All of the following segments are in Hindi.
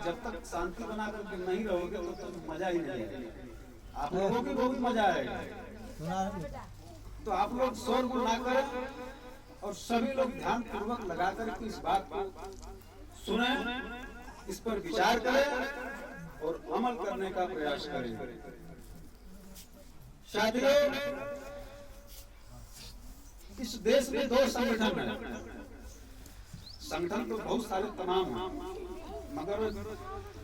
जब तक शांति बना करके नहीं रहोगे तो मजा ही नहीं आएगा। आप लोगों की बहुत मजा आएगा। तो आप लोग शोरगुल ना करें और सभी लोग ध्यान पूर्वक लगा करके इस बात को सुने, इस पर विचार करें और अमल करने का प्रयास करें। साथियों, इस देश में 2 संगठन हैं। संगठन तो बहुत सारे तमाम हैं, मगर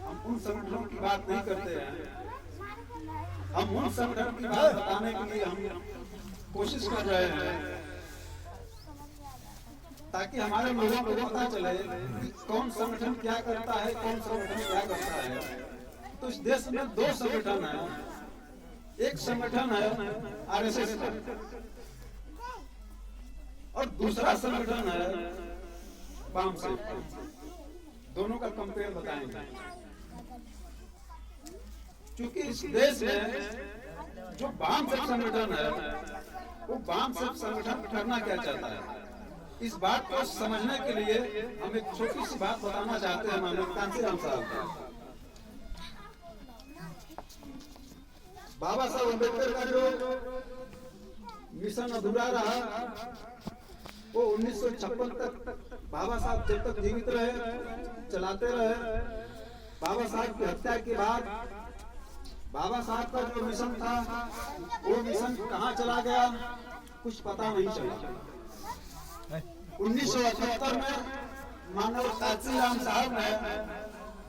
हम उन संगठनों की बात नहीं करते हैं। हम उन संगठन की बात बताने के लिए हम कोशिश कर रहे हैं ताकि हमारे लोगों को पता चले कि कौन संगठन क्या करता है, कौन संगठन क्या करता है। तो इस देश में 2 संगठन है। एक संगठन है आरएसएस का और दूसरा संगठन है वामसेप। दोनों का कंपेयर बताएंगे। क्योंकि इस देश में जो वामसेप संगठन है वो वामसेप संगठन करना क्या चाहता है, इस बात को समझने के लिए हम एक छोटी सी बात बताना चाहते हैं। माननीय कांशीराम साहब, बाबा साहब अम्बेडकर का जो मिशन अधूरा रहा वो 1956 तक बाबा साहब जब तक जीवित रहे चलाते रहे। बाबा साहब की हत्या के बाद बाबा साहब का जो मिशन था वो मिशन कहाँ चला गया कुछ पता नहीं चला। 1978 में माननीय कांशीराम साहब ने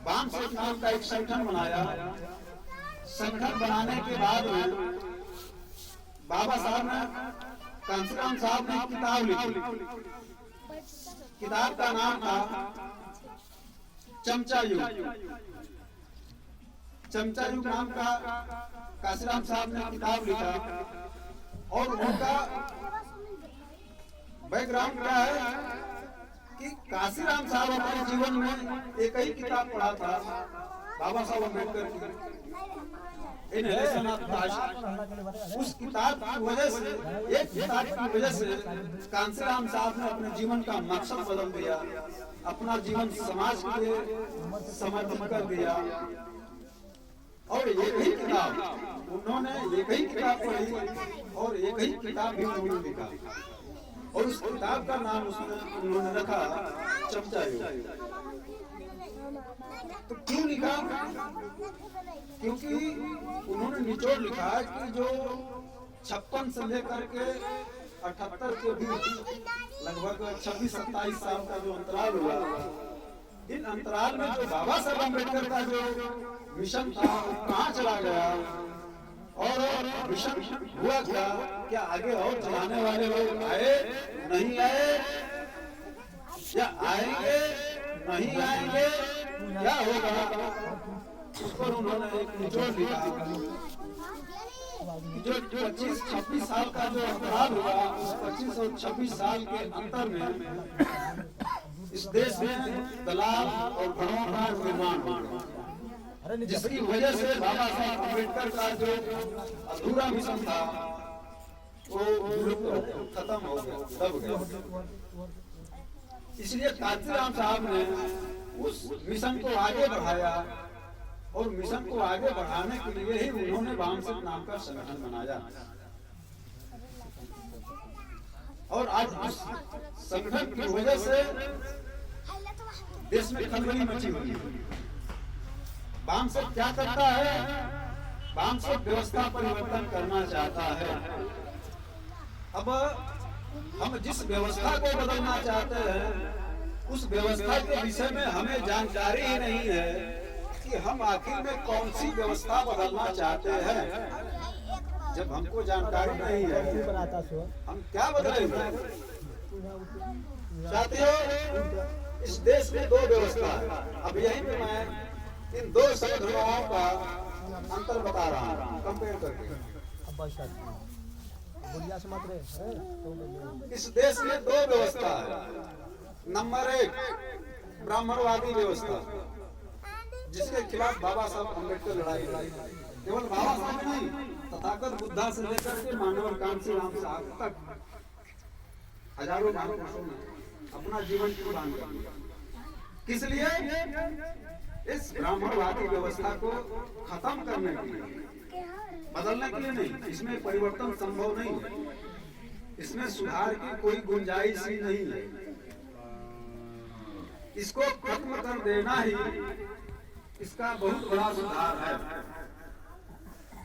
वामसेप नाम का एक संगठन बनाया। संगठन बनाने के बाद में बाबा साहब ने कांशीराम साहब ने किताब लिखी। किताब का नाम था चमचा युग। चमचा युग नाम का कांशीराम साहब ने किताब लिखा और उनका बैकग्राउंड क्या है कि कांशीराम साहब अपने जीवन में एक ही किताब पढ़ा था, बाबा साहब अम्बेडकर की इनहेलेशन ऑफ कास्ट। उस किताब की वजह से, एक किताब की वजह से कांशीराम साहब ने अपने जीवन का मकसद बदल दिया, अपना जीवन समाज के लिए समर्पित कर दिया। और एक ही किताब उन्होंने एक ही किताब पढ़ी और एक ही किताब भी उन्होंने लिखा और उस किताब का नाम उन्होंने रखा चमचा युग। तो क्यों लिखा? क्योंकि उन्होंने निचोड़ लिखा कि जो 56 से लेकर के 78 के बीच लगभग 26-27 साल का जो अंतराल हुआ, इन अंतराल में जो बाबा साहब अम्बेडकर का जो मिशन था वो कहाँ चला गया और मिशन हुआ क्या आगे और चलाने वाले लोग आए नहीं आए, या आएंगे नहीं आएंगे, क्या होगा, उस पर उन्होंने एक निचोड़ लिखा। जो 25-26 साल का जो अंतराल हुआ, उस 25 और 26 साल के अंतर में इस देश में दलाल और घरों का निर्माण हुआ, जिसकी वजह से बाबा साहब अम्बेडकर का जो अधूरा मिशन था वो खत्म हो गया, दब गया। इसलिए कांशीराम साहब ने उस मिशन को आगे बढ़ाया और मिशन को आगे बढ़ाने के लिए ही उन्होंने वामसेप नाम का संगठन बनाया। और आज उस संगठन की वजह से देश में खलबली मची हुई है। वामसेप क्या करता है? वामसेप व्यवस्था परिवर्तन करना चाहता है। अब हम जिस व्यवस्था को बदलना चाहते हैं उस व्यवस्था के विषय में हमें जानकारी ही नहीं है कि हम आखिर में कौन सी व्यवस्था बदलना चाहते हैं। जब हमको जानकारी नहीं है हम क्या बदलेंगे? साथियों, इस देश में 2 व्यवस्था है। अब यही पे मैं इन 2 संगठनों का अंतर बता रहा हूँ कंपेयर करके। इस देश में 2 व्यवस्था है। नंबर 1 ब्राह्मणवादी व्यवस्था, जिसके खिलाफ बाबा साहब अम्बेडकर लड़ाई लड़ी। केवल बाबा साहब नहीं, तथागत बुद्धा से लेकर के मानव कांशीराम साहब तक हजारों महापुरुषों ने अपना जीवन कुर्बान कर दिया। किस लिए? इस ब्राह्मणवादी व्यवस्था को खत्म करने के लिए, बदलने के लिए नहीं, इसमें परिवर्तन संभव नहीं है, इसमें सुधार की कोई गुंजाइश ही नहीं है। इसको खत्म कर देना ही इसका बहुत बड़ा सुधार है।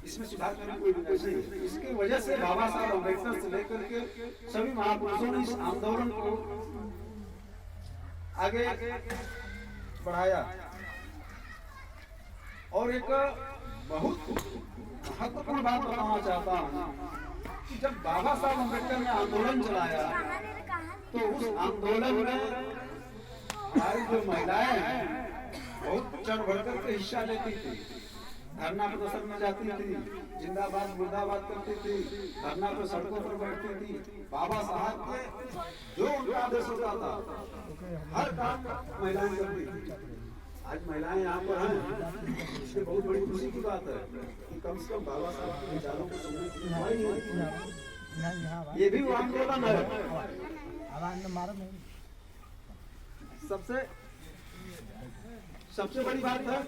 इसमें सुधार करने कोई गुंजाइश नहीं है। इसकी वजह से बाबा साहब अम्बेडकर से लेकर के सभी महापुरुषों ने इस आंदोलन को आगे बढ़ाया। और एक बहुत महत्वपूर्ण बात बताना चाहता हूँ कि जब बाबा साहब अम्बेडकर ने आंदोलन चलाया तो उस आंदोलन में हमारी जो महिलाएं हैं बहुत चढ़ बढ़ करके हिस्सा लेती थी, धरना प्रदर्शन में जाती थी, जिंदाबाद मुर्दाबाद करती थी, धरना पर सड़कों पर बैठती थी। बाबा साहब के जो उनका आदेश होता था हर काम महिलाएं करती थी। आज महिलाएं यहाँ पर हैं, इससे बहुत बड़ी खुशी की बात है कि कम से कम बाबा साहब के विचारों को सुनने की ये भी वो आंदोलन है। सबसे बड़ी बात है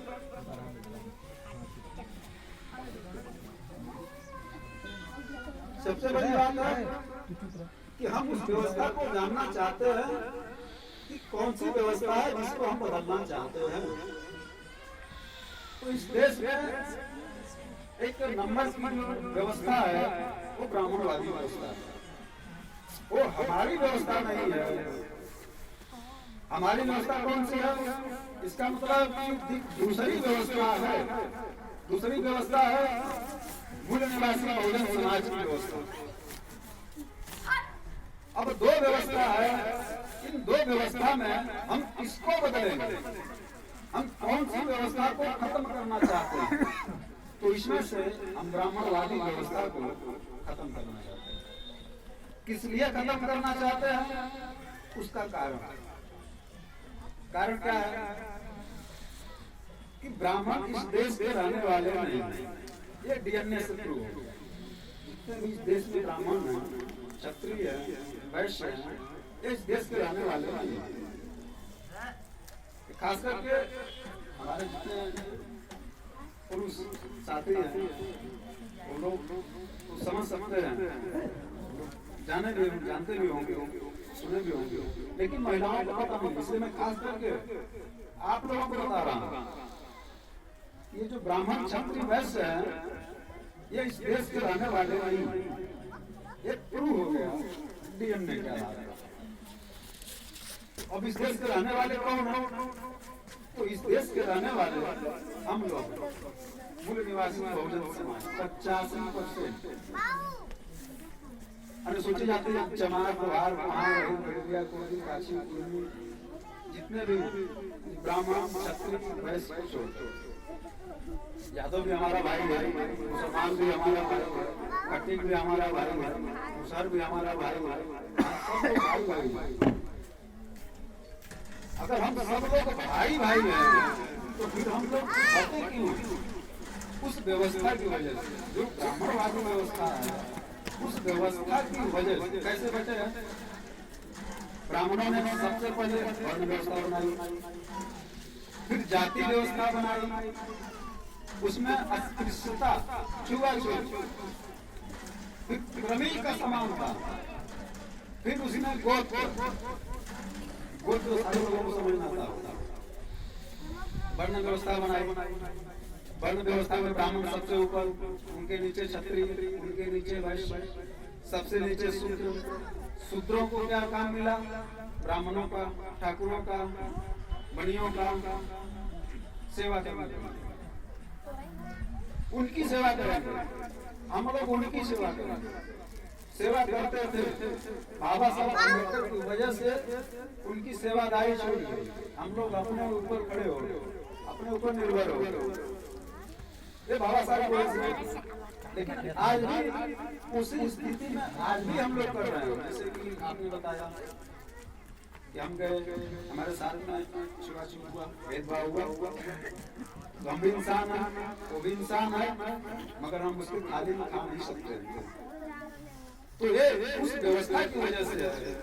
कि हम उस व्यवस्था को जानना चाहते हैं कि कौन सी व्यवस्था है जिसको हम बदलना चाहते हैं। तो इस देश में एक नंबर की व्यवस्था है वो ब्राह्मणवादी व्यवस्था है, वो हमारी व्यवस्था नहीं है। हमारी व्यवस्था कौन सी है? इसका मतलब दूसरी व्यवस्था है, दूसरी व्यवस्था है मूल निवासी बहुजन समाज की व्यवस्था। अब दो व्यवस्था है, इन दो व्यवस्था में हम किसको बदलेंगे? हम कौन सी व्यवस्था को खत्म करना चाहते हैं? तो इसमें से हम ब्राह्मणवादी व्यवस्था को खत्म करना चाहते हैं। किस लिए खत्म करना चाहते हैं? उसका कारण क्या है कि ब्राह्मण इस देश के रहने वाले नहीं हैं। ये डीएनए से प्रूव हो गया। जितने भी इस देश में ब्राह्मण हैं, क्षत्रिय है, वैश्य है, इस देश के रहने वाले नहीं हैं। खास करके हमारे जितने पुरुष साथी हैं वो लोग तो समझ सकते हैं, जानते भी होंगे, सुने भी होंगे, लेकिन महिलाओं को पता नहीं। इसलिए मैं खास करके आप लोगों को बता रहा हूँ, ये जो ब्राह्मण क्षत्रिय वैश्य है ये इस देश के रहने वाले नहीं, ये प्रूव हो गया डीएनए के आधार पर। अब इस देश के रहने वाले कौन हो? तो इस देश के रहने वाले हम लोग मूल निवासी बहुजन समाज 85%। अरे सोचे जाते हैं चमार प्रहार काशी जितने भी ब्राह्मण क्षत्रिय वैश्य छोड़, यादव भी हमारा भाई है, मुसलमान भी हमारा भाई है, खट्टिक भी हमारा भाई है, मुसहर भी हमारा भाई है, सब भाई भाई। अगर हम सब लोग भाई भाई हैं तो फिर हम लोग बचे क्यों? उस व्यवस्था की वजह से, जो ब्राह्मणवादी व्यवस्था है उस व्यवस्था की वजह से कैसे बचे हैं? ब्राह्मणों ने सबसे पहले वर्ण व्यवस्था बनाई, फिर जाति व्यवस्था बनाई, उसमें अस्पृश्यता, छुआछूत, फिर क्रमिक का समानता, फिर उसमें गोत्र तो सारे लोगों को समझना था। वर्ण व्यवस्था बनाई, वर्ण व्यवस्था में ब्राह्मण सबसे ऊपर, उनके नीचे क्षत्रिय, उनके नीचे वैश्य, सबसे नीचे शूद्र। शूद्रों को क्या काम मिला? ब्राह्मणों का, ठाकुरों का, बनियों का सेवा करना, उनकी सेवा करेंगे, हम लोग उनकी सेवा करेंगे। सेवा करते थे, बाबा साहब अम्बेडकर की वजह से उनकी सेवादारी छोड़ गई। हम लोग अपने ऊपर खड़े हो, अपने ऊपर निर्भर हो, ये बाबा साहब की वजह से। लेकिन आज भी उसी स्थिति में आज भी हम लोग कर रहे हैं। जैसे कि आपने बताया कि हम गए, हमारे साथ में छुआछूत हुआ, भेदभाव हुआ, तो हम भी इंसान हैं, वो भी इंसान है, मगर हम उसके थाली में खा नहीं सकते। तो ये उस व्यवस्था की वजह से है।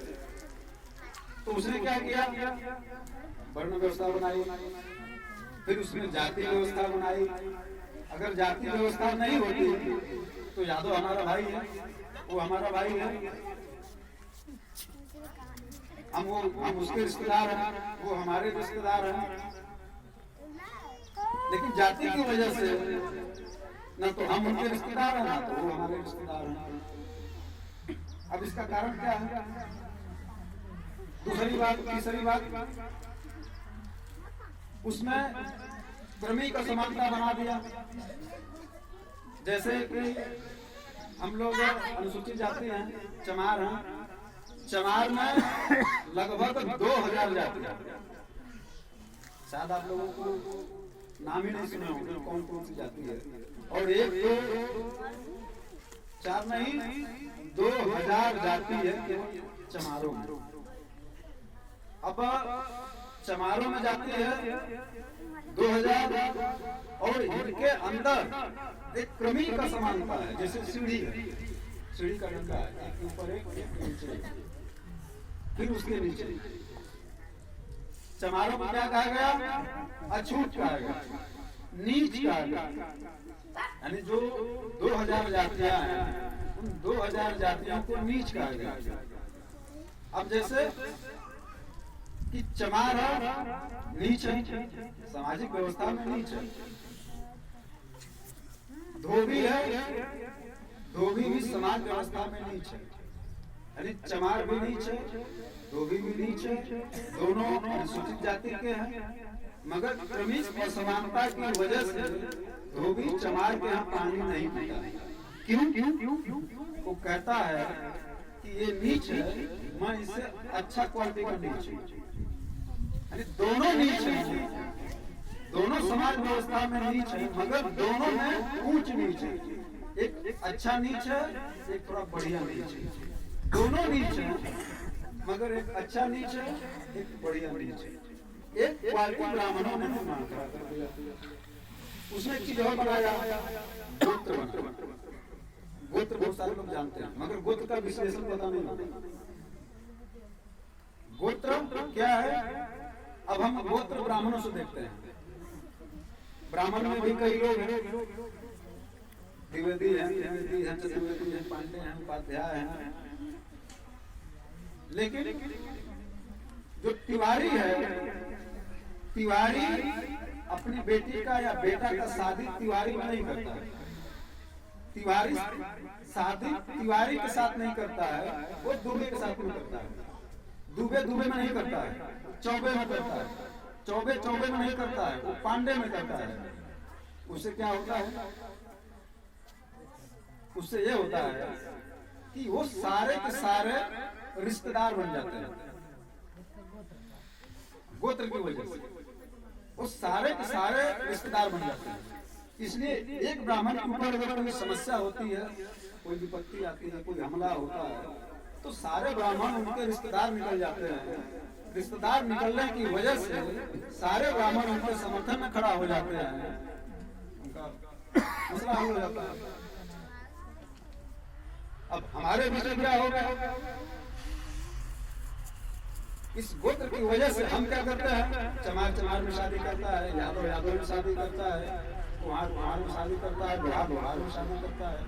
तो उसने क्या किया? वर्ण व्यवस्था बनाई, फिर उसमें जाति व्यवस्था बनाई। अगर जाति व्यवस्था नहीं होती तो यादव हमारा भाई है, वो हमारा भाई है, हम उसके रिश्तेदार हैं, वो हमारे रिश्तेदार हैं। लेकिन जाति की वजह से न तो हम उनके रिश्तेदार हैं, ना तो वो हमारे रिश्तेदार हैं। अब इसका कारण क्या है? दूसरी बात, तीसरी बात, उसमें क्रमिक असमानता बना दिया। जैसे कि हम लोग अनुसूचित जाति हैं, चमार हैं, चमार में लगभग 2000 जाति हैं। शायद आप लोगों को नाम ही नहीं सुने होंगे कौन कौन सी जाति है। और एक दो चार नहीं 2000 जाति है केवल चमारों में। अब चमारों में जाती है 2000 और इनके अंदर एक क्रमिक का समानता है। जैसे सीढ़ी है, सीढ़ी का डंडा है, एक ऊपर एक नीचे, फिर उसके नीचे। चमारों को क्या कहा गया? अछूत कहा गया, नीच कहा गया। यानी जो 2000 जातियां हैं उन 2000 जातियों को नीच कहा गया। अब जैसे कि चमार नीच है, सामाजिक व्यवस्था में नीच है। धोबी है, धोबी भी समाज व्यवस्था में नीच है। यानी चमार भी नीच है, धोबी भी नीच है, दोनों अनुसूचित जाति के हैं। मगर क्रमिक असमानता की वजह से धोबी चमार के यहाँ पानी नहीं पीता। क्यों? वो कहता है कि ये नीच है, मैं इससे अच्छा क्वालिटी का नीच हूं। दोनों नीच है, दोनों समाज व्यवस्था में नीच है, मगर दोनों में ऊंच नीच है। एक अच्छा नीच है, एक थोड़ा बढ़िया नीच है। दोनों नीच है, मगर एक अच्छा नीच है, एक बढ़िया नीच है। एक क्वालिटी ब्राह्मणों ने निर्माण कर दिया। उसने एक चीज और बनाया, गोत्र। गोत्र बहुत सारे लोग जानते हैं, मगर गोत्र का विश्लेषण पता नहीं। गोत्र क्या है? अब हम गोत्र ब्राह्मणों से देखते हैं। ब्राह्मण में भी कई लोग हैं, द्विवेदी हैं, चतुर्वेदी हैं, पांडे हैं, उपाध्याय हैं। लेकिन जो तिवारी है, तिवारी अपनी बेटी का या बेटा का शादी तिवारी में नहीं करता है। तिवारी शादी तिवारी के साथ नहीं करता है, वो दूबे के साथ में करता है। दूबे में नहीं करता है, चौबे में करता है। चौबे में नहीं करता है, वो पांडे में करता है। उससे क्या होता है? उससे ये होता है कि वो सारे के सारे रिश्तेदार बन जाते हैं। गोत्र की वजह से वो सारे के सारे रिश्तेदार बन जाते हैं। इसलिए एक ब्राह्मण के ऊपर अगर कोई समस्या होती है, कोई विपत्ति आती है, कोई हमला होता है, तो सारे ब्राह्मण उनके रिश्तेदार निकल जाते हैं। रिश्तेदार निकलने की वजह से सारे ब्राह्मण उनके समर्थन में खड़ा हो जाते हैं, उनका मसला हल हो जाता है। अब हमारे बीच में क्या होगा? इस गोत्र की वजह से हम क्या करते हैं? चमार में शादी करता है, यादव में शादी करता है, कुम्हार में शादी करता है, लोहार में शादी करता है।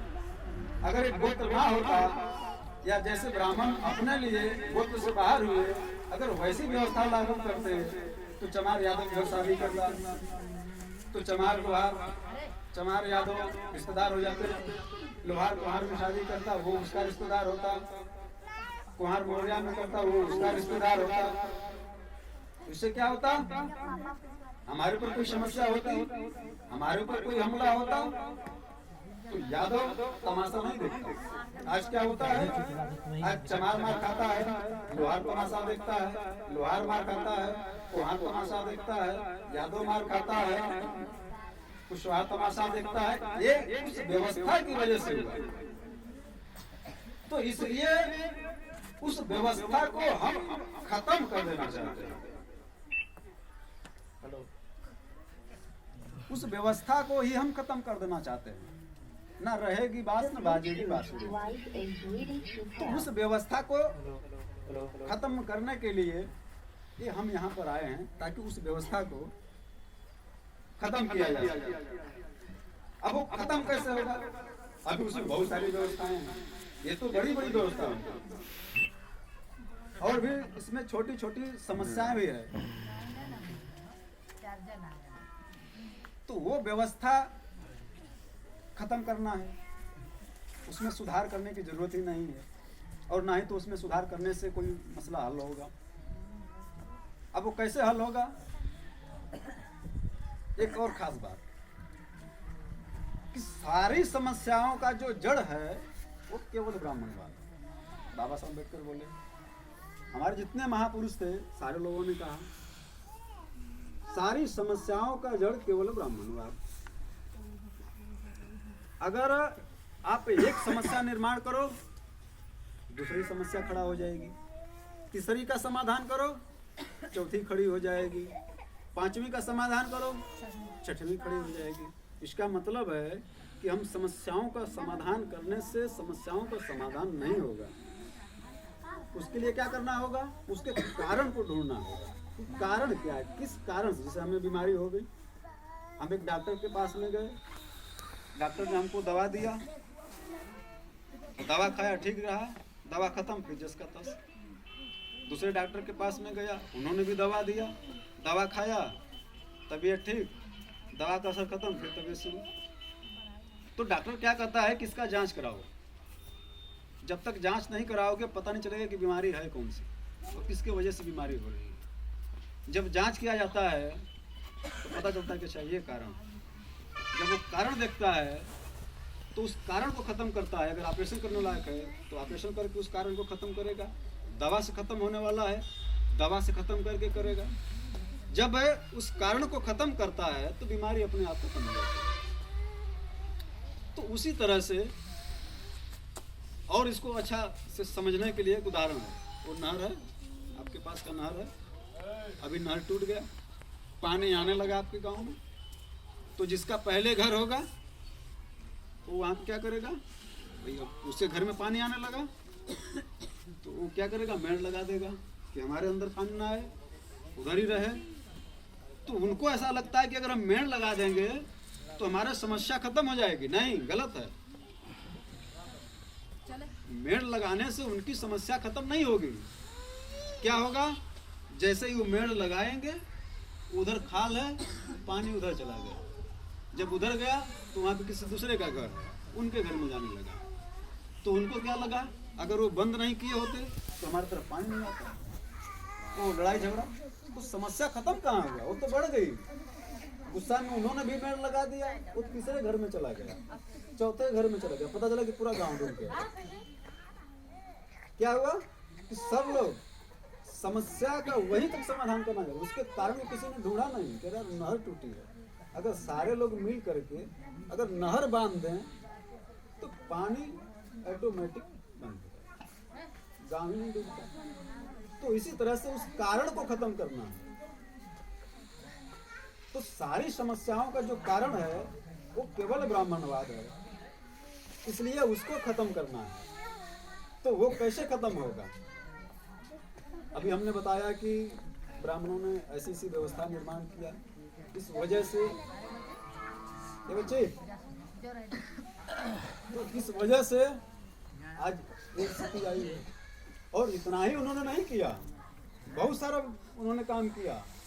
अगर एक गोत्र ना होता, या जैसे ब्राह्मण अपने लिए गोत्र से बाहर हुए, अगर वैसी व्यवस्था लागू करते तो चमार यादव घर शादी करता, तो चमार यादव रिश्तेदार हो जाते। लोहार कुम्हार में शादी करता, वो उसका रिश्तेदार होता। कुम्हार मौर्या में करता, वो उसका रिश्तेदार होता। इससे क्या होता? हमारे ऊपर कोई समस्या होती, हमारे ऊपर कोई हमला होता, तो यादव तमाशा नहीं देखता। आज क्या होता है? आज चमार मार खाता है, लोहार तमाशा देखता है। लोहार मार खाता है, कुम्हार तमाशा देखता है। यादव मार खाता है, कुशवाहा तमाशा देखता है। ये उस व्यवस्था की वजह से हुआ। तो इसलिए उस व्यवस्था को हम खत्म कर देना चाहते हैं। उस व्यवस्था को ही हम खत्म कर देना चाहते हैं। ना रहेगी बात, ना बाजेगी बात। तो उस व्यवस्था को खत्म करने के लिए ये हम यहाँ पर आए हैं, ताकि उस व्यवस्था को खत्म किया जाए। अब वो खत्म कैसे होगा? अभी उसमें बहुत सारी व्यवस्थाएं हैं, ये तो बड़ी बड़ी व्यवस्था है, और भी इसमें छोटी छोटी समस्याएं भी है। तो वो व्यवस्था खत्म करना है, उसमें सुधार करने की जरूरत ही नहीं है, और ना ही तो उसमें सुधार करने से कोई मसला हल होगा। अब वो कैसे हल होगा? एक और खास बात कि सारी समस्याओं का जो जड़ है वो केवल ब्राह्मणवाद है। बाबा साहब अम्बेडकर बोले, हमारे जितने महापुरुष थे सारे लोगों ने कहा सारी समस्याओं का जड़ केवल ब्राह्मणवाद। अगर आप एक समस्या निर्माण करो, दूसरी समस्या खड़ा हो जाएगी, तीसरी का समाधान करो, चौथी खड़ी हो जाएगी, पांचवी का समाधान करो, छठवीं खड़ी हो जाएगी। इसका मतलब है कि हम समस्याओं का समाधान करने से समस्याओं का समाधान नहीं होगा। उसके लिए क्या करना होगा? उसके कारण को ढूंढना होगा। कारण क्या है? किस कारण से? जैसे हमें बीमारी हो गई, हम एक डॉक्टर के पास में गए, डॉक्टर ने हमको दवा दिया, दवा खाया, ठीक रहा, दवा खत्म, फिर जिसका तस। दूसरे डॉक्टर के पास में गया, उन्होंने भी दवा दिया, दवा खाया, तबीयत ठीक, दवा का असर खत्म, फिर तबीयत शुरू। तो डॉक्टर क्या कहता है कि इसका जांच कराओ। जब तक जांच नहीं कराओगे पता नहीं चलेगा कि बीमारी है कौन सी और किसके वजह से बीमारी हो रही है। जब जांच किया जाता है तो पता चलता है कि चाहिए कारण। जब वो कारण देखता है तो उस कारण को खत्म करता है। अगर ऑपरेशन करने लायक है तो ऑपरेशन करके उस कारण को खत्म करेगा। दवा से खत्म होने वाला है, दवा से खत्म करके करेगा। जब उस कारण को खत्म करता है तो बीमारी अपने आप खत्म हो जाती है। तो उसी तरह से, और इसको अच्छा से समझने के लिए एक उदाहरण है। वो नहर है, आपके पास का नहर है, अभी नहर टूट गया, पानी आने लगा आपके गांव में, तो जिसका पहले घर होगा वो वहाँ क्या करेगा? भैया उसके घर में पानी आने लगा तो वो क्या करेगा? मेड़ लगा देगा कि हमारे अंदर पानी ना आए, उधर ही रहे। तो उनको ऐसा लगता है कि अगर हम मेड़ लगा देंगे तो हमारा समस्या खत्म हो जाएगी। नहीं, गलत है। मेड़ लगाने से उनकी समस्या खत्म नहीं होगी। क्या होगा? जैसे ही वो मेड़ लगाएंगे, उधर खाल है, पानी उधर चला गया। जब उधर गया तो वहाँ पे किसी दूसरे का घर, उनके घर में जाने लगा। तो उनको क्या लगा? अगर वो बंद नहीं किए होते तो हमारी तरफ पानी नहीं आता। वो लड़ाई झगड़ा, तो समस्या खत्म कहाँ हो गया? वो तो बढ़ गई। गुस्सा में उन्होंने भी मेड़ लगा दिया, वो तीसरे घर में चला गया, चौथे घर में चला गया, पता चला कि पूरा गांव डूब गया। क्या हुआ कि सब लोग समस्या का वहीं तक समाधान करना है, उसके कारण किसी ने ढूंढा नहीं कि यार नहर टूटी है। अगर सारे लोग मिल करके अगर नहर बांध दें तो पानी ऑटोमेटिक बंद हो जाएगा, गाँव ही नहीं डूबता। तो इसी तरह से उस कारण को खत्म करना है। तो सारी समस्याओं का जो कारण है वो केवल ब्राह्मणवाद है, इसलिए उसको खत्म करना है। तो वो कैसे खत्म होगा? अभी हमने बताया कि ब्राह्मणों ने ऐसी सी व्यवस्था निर्माण किया, इस वजह से ये बच्चे, तो इस वजह से आज एक स्थिति आई है। और इतना ही उन्होंने नहीं किया, बहुत सारा उन्होंने काम किया।